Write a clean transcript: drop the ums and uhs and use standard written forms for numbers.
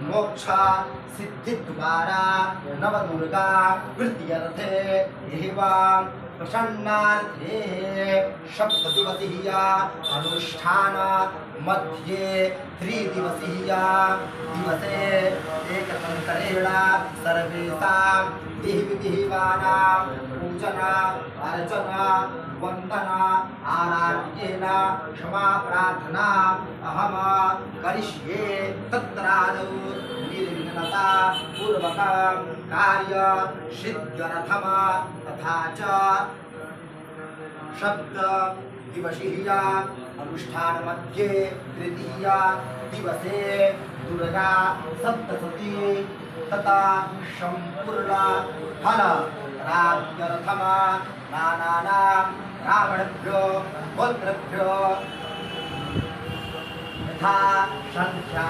मोक्ष सिद्धि द्वारा नवदुर्गा वृत्त्यर्थे एवं प्रसन्नार्थे सप्तदिवसीय अनुष्ठान मध्ये त्रिदिवसीय दिवसे एकतंत्रेण सर्वेषां देवदेवानां पूजना अर्चना वंदना आराध्येन क्षमा प्रार्थना अहम करिष्ये तत्रादौ निर्विघ्नता पूर्वकं कार्य सिद्ध्यर्थम तथा च शब्द दिवसीय अनुष्ठान मध्ये तृतीय दिवसे दुर्गा सप्तशती तथा संपूर्ण फल प्राप्त्यर्थम नानानां रावणभ्यो गोत्रभ्यो यथा संख्या